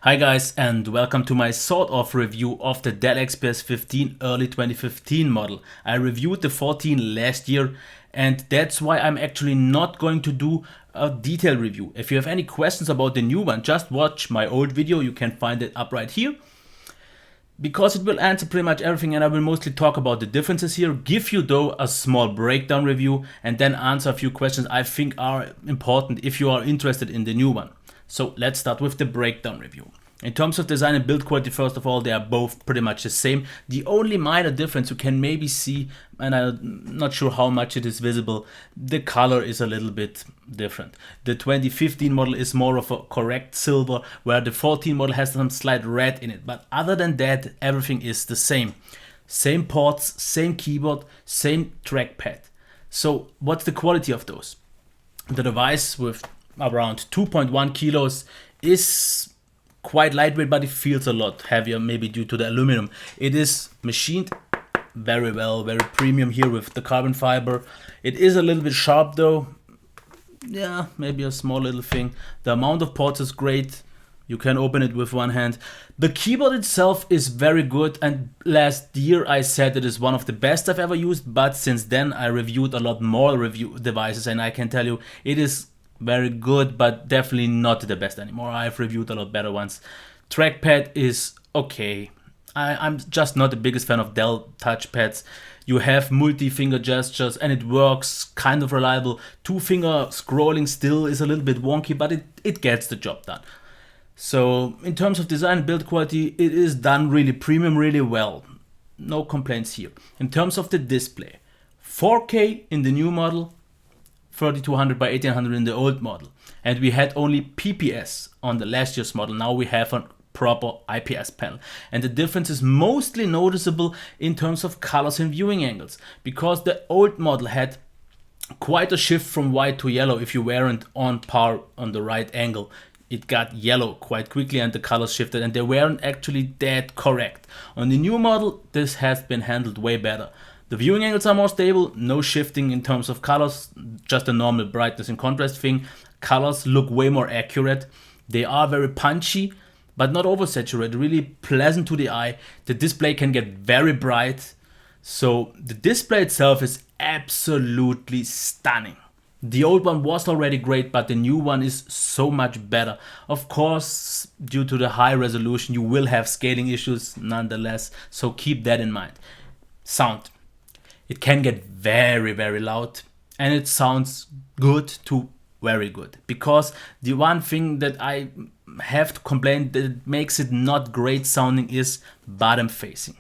Hi guys, and welcome to my sort of review of the Dell XPS 15 early 2015 model. I reviewed the 14 last year, and that's why I'm actually not going to do a detailed review. If you have any questions about the new one, just watch my old video. You can find it up right here, because it will answer pretty much everything, and I will mostly talk about the differences here, give you though a small breakdown review, and then answer a few questions I think are important if you are interested in the new one. So let's start with the breakdown review. In terms of design and build quality, first of all, they are both pretty much the same. The only minor difference you can maybe see, and I'm not sure how much it is visible, the color is a little bit different. The 2015 model is more of a correct silver, where the 14 model has some slight red in it. But other than that, everything is the same. Same ports, same keyboard, same trackpad. So what's the quality of those? The device with around 2.1 kilos is quite lightweight, but it feels a lot heavier, maybe due to the aluminum. It is machined very well, very premium here with the carbon fiber. It is a little bit sharp though. Yeah, maybe a small little thing. The amount of ports is great. You can open it with one hand. The keyboard itself is very good, and last year I said it is one of the best I've ever used, but since then I reviewed a lot more review devices, and I can tell you it is very good, but definitely not the best anymore. I've reviewed a lot better ones. Trackpad is okay. I'm just not the biggest fan of Dell touchpads. You have multi-finger gestures and it works kind of reliable. Two-finger scrolling still is a little bit wonky, but it gets the job done. So in terms of design and build quality, it is done really premium, really well. No complaints here. In terms of the display, 4K in the new model, 3200 by 1800 in the old model, and we had only PPS on the last year's model. Now we have a proper IPS panel, and the difference is mostly noticeable in terms of colors and viewing angles, because the old model had quite a shift from white to yellow. If you weren't on par on the right angle, it got yellow quite quickly and the colors shifted, and they weren't actually that correct. On the new model, this has been handled way better. The viewing angles are more stable, no shifting in terms of colors, just a normal brightness and contrast thing. Colors look way more accurate. They are very punchy, but not oversaturated, really pleasant to the eye. The display can get very bright. So the display itself is absolutely stunning. The old one was already great, but the new one is so much better. Of course, due to the high resolution, you will have scaling issues nonetheless, so keep that in mind. Sound. It can get very, very loud, and it sounds good to very good. Because the one thing that I have to complain that makes it not great sounding is bottom facing.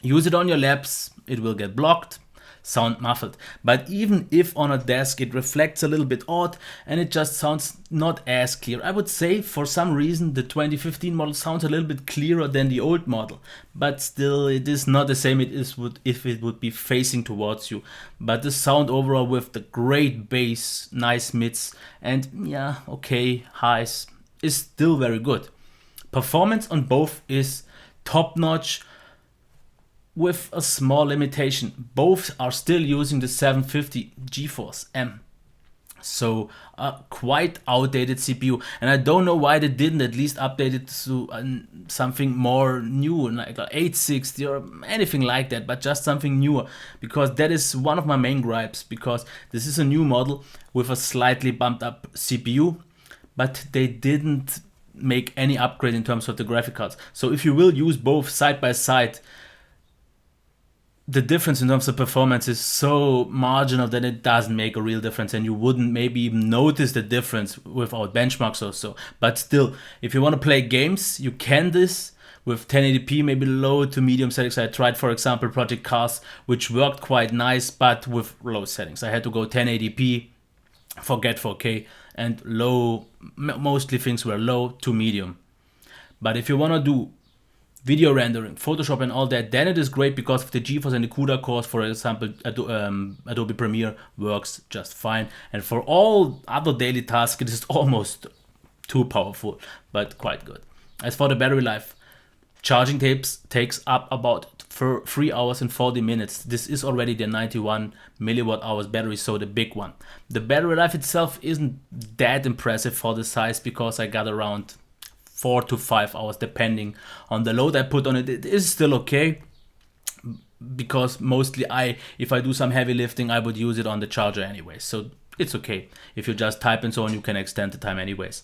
Use it on your laps, it will get blocked, sound muffled. But even if on a desk, it reflects a little bit odd and it just sounds not as clear. I would say for some reason the 2015 model sounds a little bit clearer than the old model, but still it is not the same it is if it would be facing towards you. But the sound overall, with the great bass, nice mids, and yeah, okay highs, is still very good. Performance on both is top notch, with a small limitation. Both are still using the 750 GeForce M. So a quite outdated CPU, and I don't know why they didn't at least update it to something more new, like 860 or anything like that, but just something newer, because that is one of my main gripes, because this is a new model with a slightly bumped up CPU, but they didn't make any upgrade in terms of the graphic cards. So if you will use both side by side, the difference in terms of performance is so marginal that it doesn't make a real difference, and you wouldn't maybe even notice the difference without benchmarks or so. But still, if you want to play games, you can this with 1080p, maybe low to medium settings. I tried, for example, Project Cars, which worked quite nice, but with low settings. I had to go 1080p, forget 4K, and low, mostly things were low to medium. But if you want to do video rendering, Photoshop and all that, then it is great, because of the GeForce and the CUDA cores, for example, Adobe Premiere works just fine. And for all other daily tasks, it is almost too powerful, but quite good. As for the battery life, charging takes up about 3 hours and 40 minutes. This is already the 91 milliwatt hours battery, so the big one. The battery life itself isn't that impressive for the size, because I got around 4 to 5 hours depending on the load I put on it. It is still okay, because mostly if I do some heavy lifting, I would use it on the charger anyway, so it's okay. If you just type and so on, you can extend the time anyways.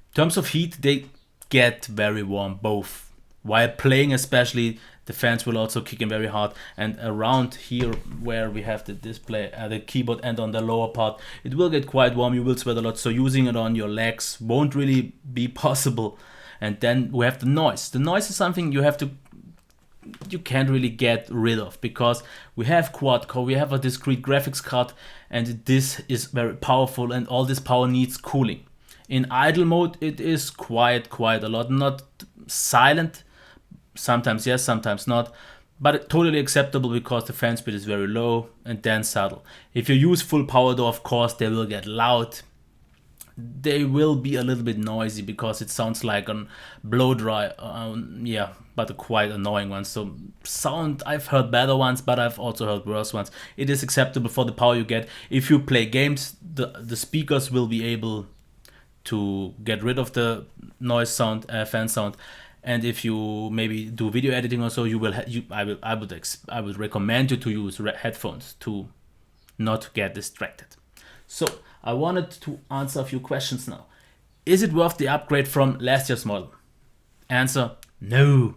In terms of heat, they get very warm both. While playing especially, the fans will also kick in very hard, and around here where we have the display, the keyboard, and on the lower part, it will get quite warm. You will sweat a lot, so using it on your legs won't really be possible. And then we have the noise. The noise is something you can't really get rid of, because we have quad core, we have a discrete graphics card, and this is very powerful, and all this power needs cooling. In idle mode, it is quite a lot, not silent, sometimes yes, sometimes not, but totally acceptable because the fan speed is very low and then subtle. If you use full power though, of course they will get loud. They will be a little bit noisy because it sounds like a blow dry, yeah, but a quite annoying one. So sound, I've heard better ones, but I've also heard worse ones. It is acceptable for the power you get. If you play games, the speakers will be able to get rid of the noise sound, fan sound. And if you maybe do video editing or so, I would recommend you to use headphones to not get distracted. So I wanted to answer a few questions now. Is it worth the upgrade from last year's model? Answer: no,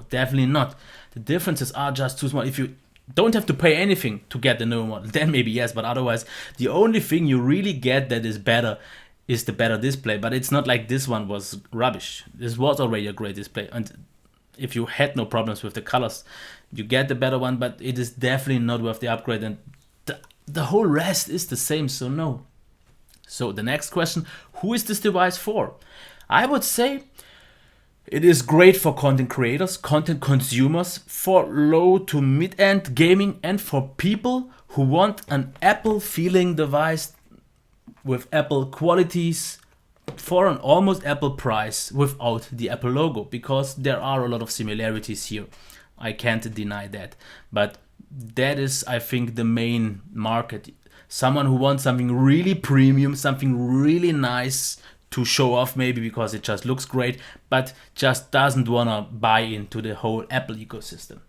definitely not. The differences are just too small. If you don't have to pay anything to get the new model, then maybe yes, but otherwise the only thing you really get that is better is the better display. But it's not like this one was rubbish. This was already a great display, and if you had no problems with the colors, you get the better one, but it is definitely not worth the upgrade, and the whole rest is the same, so no. So the next question: who is this device for? I would say it is great for content creators, content consumers, for low to mid-end gaming, and for people who want an Apple feeling device with Apple qualities for an almost Apple price without the Apple logo, because there are a lot of similarities here. I can't deny that, but that is, I think, the main market. Someone who wants something really premium, something really nice to show off, maybe because it just looks great, but just doesn't want to buy into the whole Apple ecosystem.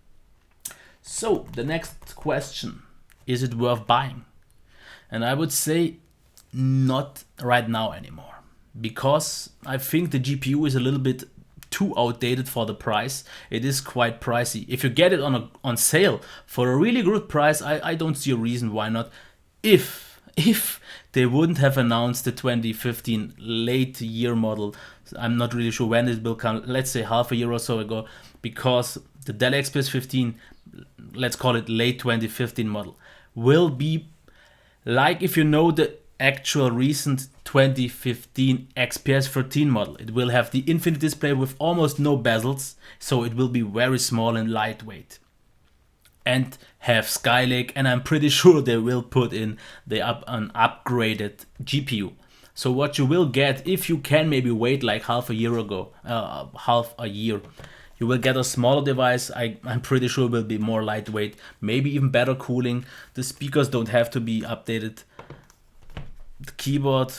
So the next question: is it worth buying? And I would say not right now anymore, because I think the GPU is a little bit too outdated for the price. It is quite pricey. If you get it on sale for a really good price, I don't see a reason why not. If they wouldn't have announced the 2015 late year model, I'm not really sure when it will come, let's say half a year or so ago, because the Dell XPS 15, let's call it late 2015 model, will be like, if you know the actual recent 2015 XPS 13 model, it will have the infinite display with almost no bezels, so it will be very small and lightweight, and have Skylake, and I'm pretty sure they will put in an upgraded GPU. So what you will get, if you can maybe wait like half a year, you will get a smaller device. I'm pretty sure it will be more lightweight, maybe even better cooling. The speakers don't have to be updated. The keyboard,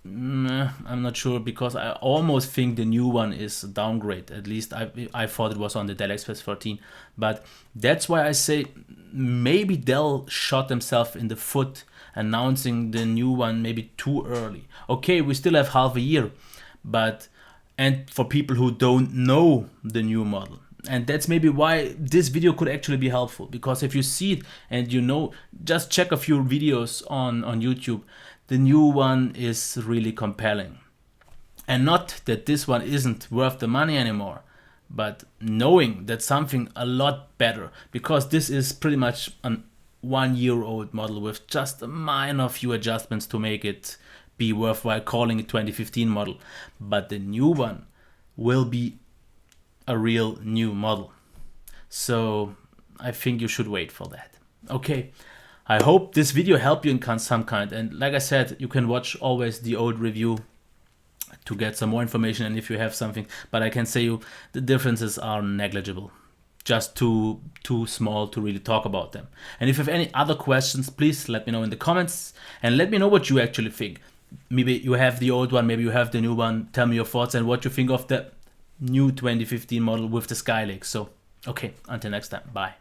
I'm not sure, because I almost think the new one is a downgrade. At least I thought it was on the Dell XPS 13. But that's why I say maybe Dell shot themselves in the foot announcing the new one maybe too early. Okay, we still have half a year, and for people who don't know the new model. And that's maybe why this video could actually be helpful, because if you see it and you know, just check a few videos on YouTube, the new one is really compelling. And not that this one isn't worth the money anymore, but knowing that something a lot better, because this is pretty much an 1 year old model with just a minor few adjustments to make it be worthwhile calling it 2015 model. But the new one will be a real new model. So I think you should wait for that. Okay, I hope this video helped you in some kind. And like I said, you can watch always the old review to get some more information, and if you have something, but I can say you the differences are negligible, just too small to really talk about them. And if you have any other questions, please let me know in the comments, and let me know what you actually think. maybe you have the old one, maybe you have the new one. Tell me your thoughts and what you think of the new 2015 model with the Skylake. So, okay, until next time, bye.